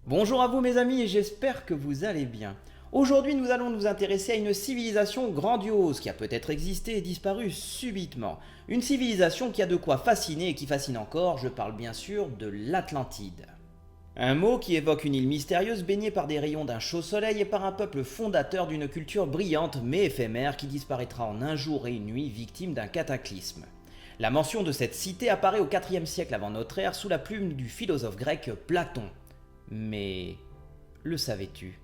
Bonjour à vous mes amis et j'espère que vous allez bien. Aujourd'hui nous allons nous intéresser à une civilisation grandiose qui a peut-être existé et disparu subitement. Une civilisation qui a de quoi fasciner et qui fascine encore, je parle bien sûr de l'Atlantide. Un mot qui évoque une île mystérieuse baignée par des rayons d'un chaud soleil et par un peuple fondateur d'une culture brillante mais éphémère qui disparaîtra en un jour et une nuit victime d'un cataclysme. La mention de cette cité apparaît au IVe siècle avant notre ère sous la plume du philosophe grec Platon. Mais le savais-tu?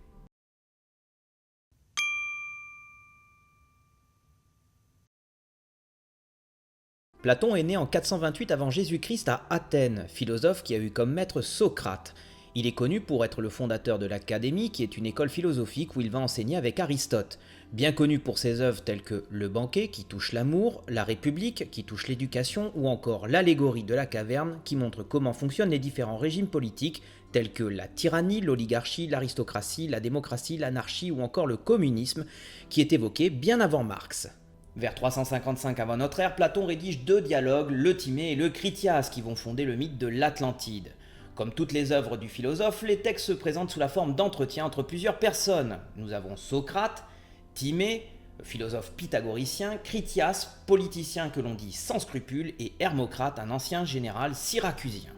Platon est né en 428 avant Jésus-Christ à Athènes, philosophe qui a eu comme maître Socrate. Il est connu pour être le fondateur de l'Académie, qui est une école philosophique où il va enseigner avec Aristote. Bien connu pour ses œuvres telles que Le Banquet, qui touche l'amour, La République, qui touche l'éducation, ou encore L'Allégorie de la caverne, qui montre comment fonctionnent les différents régimes politiques, tels que la tyrannie, l'oligarchie, l'aristocratie, la démocratie, l'anarchie ou encore le communisme, qui est évoqué bien avant Marx. Vers 355 avant notre ère, Platon rédige deux dialogues, le Timée et le Critias, qui vont fonder le mythe de l'Atlantide. Comme toutes les œuvres du philosophe, les textes se présentent sous la forme d'entretiens entre plusieurs personnes. Nous avons Socrate, Timée, philosophe pythagoricien, Critias, politicien que l'on dit sans scrupules, et Hermocrate, un ancien général syracusien.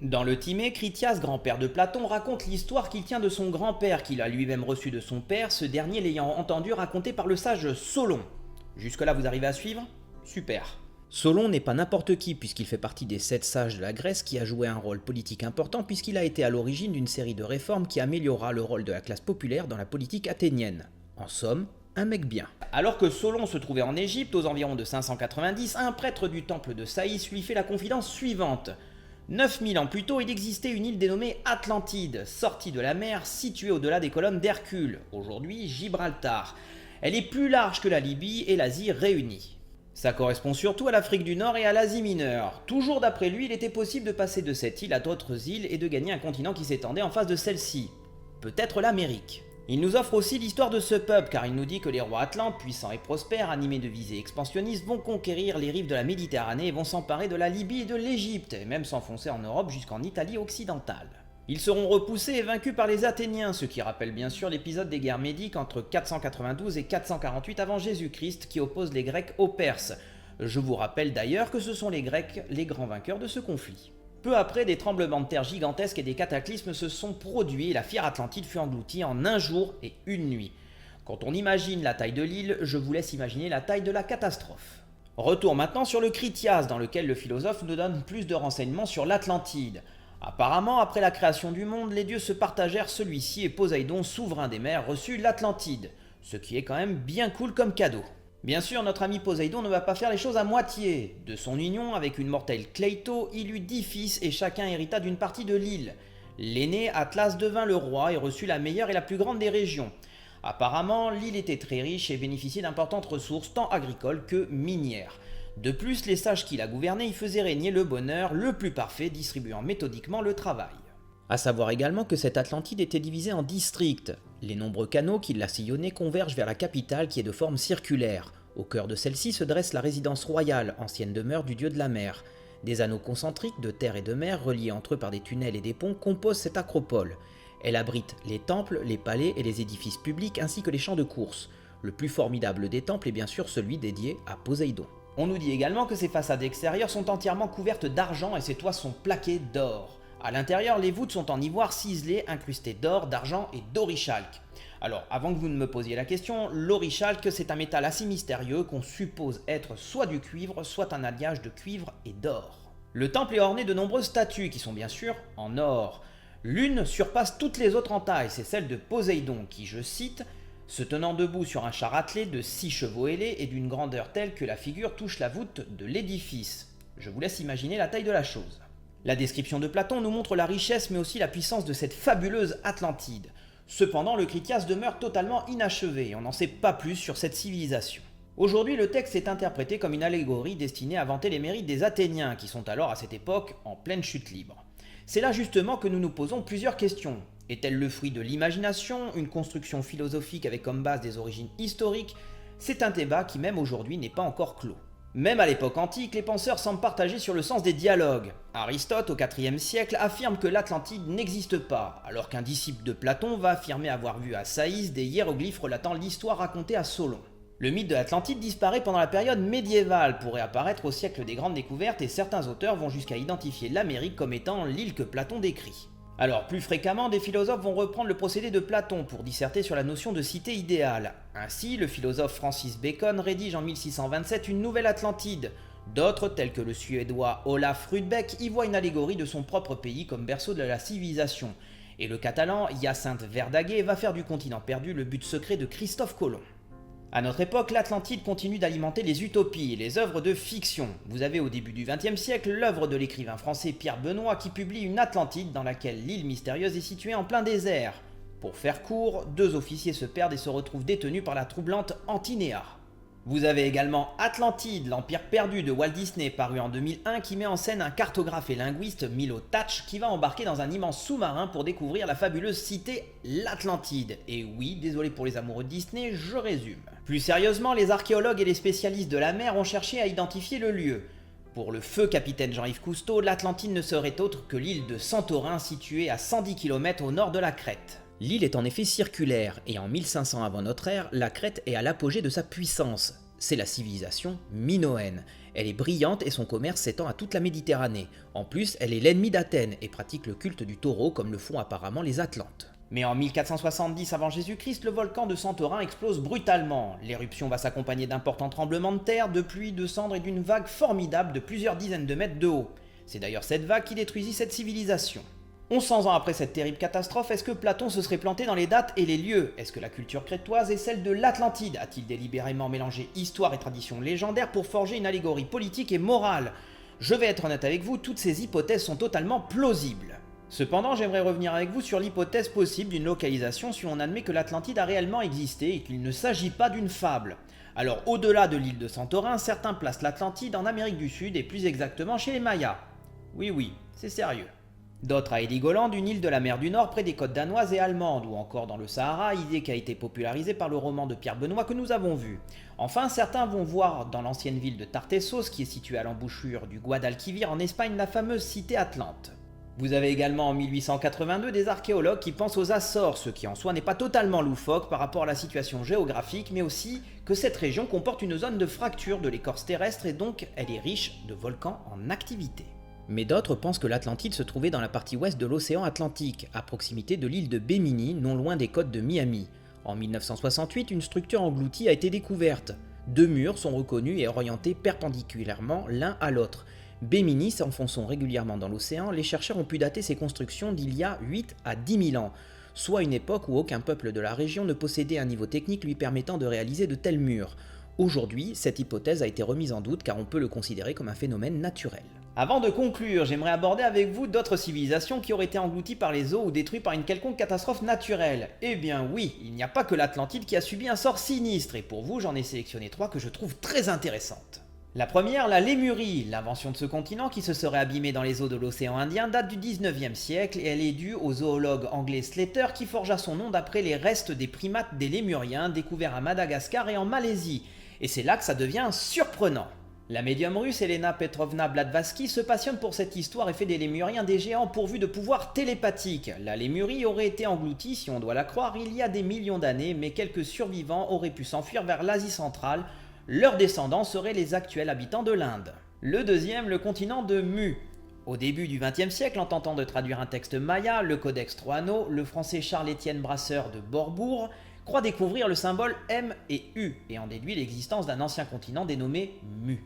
Dans le Timée, Critias, grand-père de Platon, raconte l'histoire qu'il tient de son grand-père, qu'il a lui-même reçu de son père, ce dernier l'ayant entendu raconter par le sage Solon. Jusque-là, vous arrivez à suivre? Super. Solon n'est pas n'importe qui puisqu'il fait partie des 7 sages de la Grèce qui a joué un rôle politique important puisqu'il a été à l'origine d'une série de réformes qui améliora le rôle de la classe populaire dans la politique athénienne. En somme, un mec bien. Alors que Solon se trouvait en Égypte aux environs de 590, un prêtre du temple de Saïs lui fait la confidence suivante. 9000 ans plus tôt, il existait une île dénommée Atlantide, sortie de la mer, située au-delà des colonnes d'Hercule, aujourd'hui Gibraltar. Elle est plus large que la Libye et l'Asie réunies. Ça correspond surtout à l'Afrique du Nord et à l'Asie mineure. Toujours d'après lui, il était possible de passer de cette île à d'autres îles et de gagner un continent qui s'étendait en face de celle-ci. Peut-être l'Amérique. Il nous offre aussi l'histoire de ce peuple car il nous dit que les rois atlantes, puissants et prospères, animés de visées expansionnistes, vont conquérir les rives de la Méditerranée et vont s'emparer de la Libye et de l'Égypte, et même s'enfoncer en Europe jusqu'en Italie occidentale. Ils seront repoussés et vaincus par les Athéniens, ce qui rappelle bien sûr l'épisode des guerres médiques entre 492 et 448 avant Jésus-Christ qui oppose les Grecs aux Perses. Je vous rappelle d'ailleurs que ce sont les Grecs les grands vainqueurs de ce conflit. Peu après, des tremblements de terre gigantesques et des cataclysmes se sont produits et la fière Atlantide fut engloutie en un jour et une nuit. Quand on imagine la taille de l'île, je vous laisse imaginer la taille de la catastrophe. Retour maintenant sur le Critias, dans lequel le philosophe nous donne plus de renseignements sur l'Atlantide. Apparemment, après la création du monde, les dieux se partagèrent celui-ci et Poséidon, souverain des mers, reçut l'Atlantide, ce qui est quand même bien cool comme cadeau. Bien sûr, notre ami Poséidon ne va pas faire les choses à moitié. De son union avec une mortelle Cleito, il eut 10 fils et chacun hérita d'une partie de l'île. L'aîné, Atlas, devint le roi et reçut la meilleure et la plus grande des régions. Apparemment, l'île était très riche et bénéficiait d'importantes ressources tant agricoles que minières. De plus, les sages qui la gouvernaient y faisaient régner le bonheur le plus parfait, distribuant méthodiquement le travail. A savoir également que cette Atlantide était divisée en districts. Les nombreux canaux qui la sillonnaient convergent vers la capitale qui est de forme circulaire. Au cœur de celle-ci se dresse la résidence royale, ancienne demeure du dieu de la mer. Des anneaux concentriques de terre et de mer, reliés entre eux par des tunnels et des ponts, composent cette acropole. Elle abrite les temples, les palais et les édifices publics ainsi que les champs de course. Le plus formidable des temples est bien sûr celui dédié à Poséidon. On nous dit également que ses façades extérieures sont entièrement couvertes d'argent et ses toits sont plaqués d'or. À l'intérieur, les voûtes sont en ivoire ciselé, incrustées d'or, d'argent et d'orichalque. Alors, avant que vous ne me posiez la question, l'orichalque c'est un métal assez mystérieux qu'on suppose être soit du cuivre, soit un alliage de cuivre et d'or. Le temple est orné de nombreuses statues qui sont bien sûr en or. L'une surpasse toutes les autres en taille, c'est celle de Poséidon qui, je cite, se tenant debout sur un char attelé de 6 chevaux ailés et d'une grandeur telle que la figure touche la voûte de l'édifice. Je vous laisse imaginer la taille de la chose. La description de Platon nous montre la richesse mais aussi la puissance de cette fabuleuse Atlantide. Cependant, le Critias demeure totalement inachevé et on n'en sait pas plus sur cette civilisation. Aujourd'hui, le texte est interprété comme une allégorie destinée à vanter les mérites des Athéniens qui sont alors à cette époque en pleine chute libre. C'est là justement que nous nous posons plusieurs questions. Est-elle le fruit de l'imagination, une construction philosophique avec comme base des origines historiques? C'est un débat qui même aujourd'hui n'est pas encore clos. Même à l'époque antique, les penseurs semblent partagés sur le sens des dialogues. Aristote, au IVe siècle, affirme que l'Atlantide n'existe pas, alors qu'un disciple de Platon va affirmer avoir vu à Saïs des hiéroglyphes relatant l'histoire racontée à Solon. Le mythe de l'Atlantide disparaît pendant la période médiévale pour réapparaître au siècle des grandes découvertes et certains auteurs vont jusqu'à identifier l'Amérique comme étant l'île que Platon décrit. Alors plus fréquemment, des philosophes vont reprendre le procédé de Platon pour disserter sur la notion de cité idéale. Ainsi, le philosophe Francis Bacon rédige en 1627 une nouvelle Atlantide. D'autres, tels que le suédois Olaf Rudbeck, y voient une allégorie de son propre pays comme berceau de la civilisation. Et le catalan Hyacinthe Verdaguer va faire du continent perdu le but secret de Christophe Colomb. À notre époque, l'Atlantide continue d'alimenter les utopies et les œuvres de fiction. Vous avez au début du XXe siècle l'œuvre de l'écrivain français Pierre Benoît qui publie une Atlantide dans laquelle l'île mystérieuse est située en plein désert. Pour faire court, 2 officiers se perdent et se retrouvent détenus par la troublante Antinéa. Vous avez également Atlantide, l'Empire perdu de Walt Disney, paru en 2001, qui met en scène un cartographe et linguiste, Milo Thatch, qui va embarquer dans un immense sous-marin pour découvrir la fabuleuse cité, l'Atlantide. Et oui, désolé pour les amoureux de Disney, je résume. Plus sérieusement, les archéologues et les spécialistes de la mer ont cherché à identifier le lieu. Pour le feu capitaine Jean-Yves Cousteau, l'Atlantide ne serait autre que l'île de Santorin, située à 110 km au nord de la Crète. L'île est en effet circulaire, et en 1500 avant notre ère, la Crète est à l'apogée de sa puissance. C'est la civilisation minoenne. Elle est brillante et son commerce s'étend à toute la Méditerranée. En plus, elle est l'ennemi d'Athènes et pratique le culte du taureau comme le font apparemment les Atlantes. Mais en 1470 avant Jésus-Christ, le volcan de Santorin explose brutalement. L'éruption va s'accompagner d'importants tremblements de terre, de pluie, de cendres et d'une vague formidable de plusieurs dizaines de mètres de haut. C'est d'ailleurs cette vague qui détruisit cette civilisation. 1100 ans après cette terrible catastrophe, est-ce que Platon se serait planté dans les dates et les lieux? Est-ce que la culture crétoise est celle de l'Atlantide? A-t-il délibérément mélangé histoire et tradition légendaire pour forger une allégorie politique et morale? Je vais être honnête avec vous, toutes ces hypothèses sont totalement plausibles. Cependant, j'aimerais revenir avec vous sur l'hypothèse possible d'une localisation si on admet que l'Atlantide a réellement existé et qu'il ne s'agit pas d'une fable. Alors au-delà de l'île de Santorin, certains placent l'Atlantide en Amérique du Sud et plus exactement chez les Mayas. Oui, c'est sérieux. D'autres à Heligoland, une île de la mer du Nord près des côtes danoises et allemandes, ou encore dans le Sahara, idée qui a été popularisée par le roman de Pierre Benoît que nous avons vu. Enfin, certains vont voir dans l'ancienne ville de Tartessos, qui est située à l'embouchure du Guadalquivir en Espagne, la fameuse cité Atlante. Vous avez également en 1882 des archéologues qui pensent aux Açores, ce qui en soi n'est pas totalement loufoque par rapport à la situation géographique, mais aussi que cette région comporte une zone de fracture de l'écorce terrestre et donc elle est riche de volcans en activité. Mais d'autres pensent que l'Atlantide se trouvait dans la partie ouest de l'océan Atlantique, à proximité de l'île de Bimini, non loin des côtes de Miami. En 1968, une structure engloutie a été découverte. 2 murs sont reconnus et orientés perpendiculairement l'un à l'autre. Bimini s'enfonçant régulièrement dans l'océan, les chercheurs ont pu dater ces constructions d'il y a 8 à 10 000 ans, soit une époque où aucun peuple de la région ne possédait un niveau technique lui permettant de réaliser de tels murs. Aujourd'hui, cette hypothèse a été remise en doute car on peut le considérer comme un phénomène naturel. Avant de conclure, j'aimerais aborder avec vous d'autres civilisations qui auraient été englouties par les eaux ou détruites par une quelconque catastrophe naturelle. Eh bien oui, il n'y a pas que l'Atlantide qui a subi un sort sinistre, et pour vous j'en ai sélectionné 3 que je trouve très intéressantes. La première, la Lémurie. L'invention de ce continent qui se serait abîmé dans les eaux de l'océan Indien date du 19e siècle et elle est due au zoologue anglais Slater qui forgea son nom d'après les restes des primates des Lémuriens découverts à Madagascar et en Malaisie. Et c'est là que ça devient surprenant. La médium russe Elena Petrovna Blavatsky se passionne pour cette histoire et fait des Lémuriens des géants pourvus de pouvoirs télépathiques. La Lémurie aurait été engloutie, si on doit la croire, il y a des millions d'années, mais quelques survivants auraient pu s'enfuir vers l'Asie centrale. Leurs descendants seraient les actuels habitants de l'Inde. Le deuxième, le continent de Mu. Au début du XXe siècle, en tentant de traduire un texte maya, le Codex Troano, le français Charles-Étienne Brasseur de Borbourg croit découvrir le symbole M et U et en déduit l'existence d'un ancien continent dénommé Mu.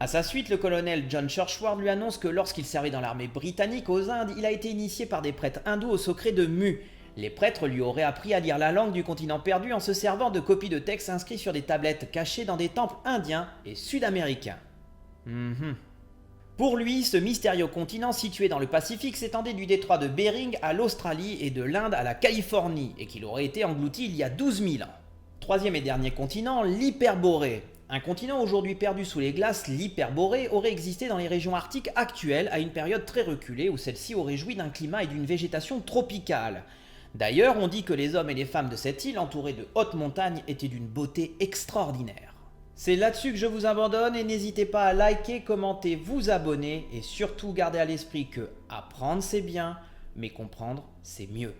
A sa suite, le colonel John Churchward lui annonce que lorsqu'il servait dans l'armée britannique aux Indes, il a été initié par des prêtres hindous au secret de Mu. Les prêtres lui auraient appris à lire la langue du continent perdu en se servant de copies de textes inscrits sur des tablettes cachées dans des temples indiens et sud-américains. Pour lui, ce mystérieux continent situé dans le Pacifique s'étendait du détroit de Bering à l'Australie et de l'Inde à la Californie, et qu'il aurait été englouti il y a 12 000 ans. Troisième et dernier continent, l'Hyperborée. Un continent aujourd'hui perdu sous les glaces, l'Hyperborée, aurait existé dans les régions arctiques actuelles à une période très reculée où celle-ci aurait joui d'un climat et d'une végétation tropicale. D'ailleurs, on dit que les hommes et les femmes de cette île, entourés de hautes montagnes, étaient d'une beauté extraordinaire. C'est là-dessus que je vous abandonne et n'hésitez pas à liker, commenter, vous abonner et surtout garder à l'esprit que apprendre c'est bien, mais comprendre c'est mieux.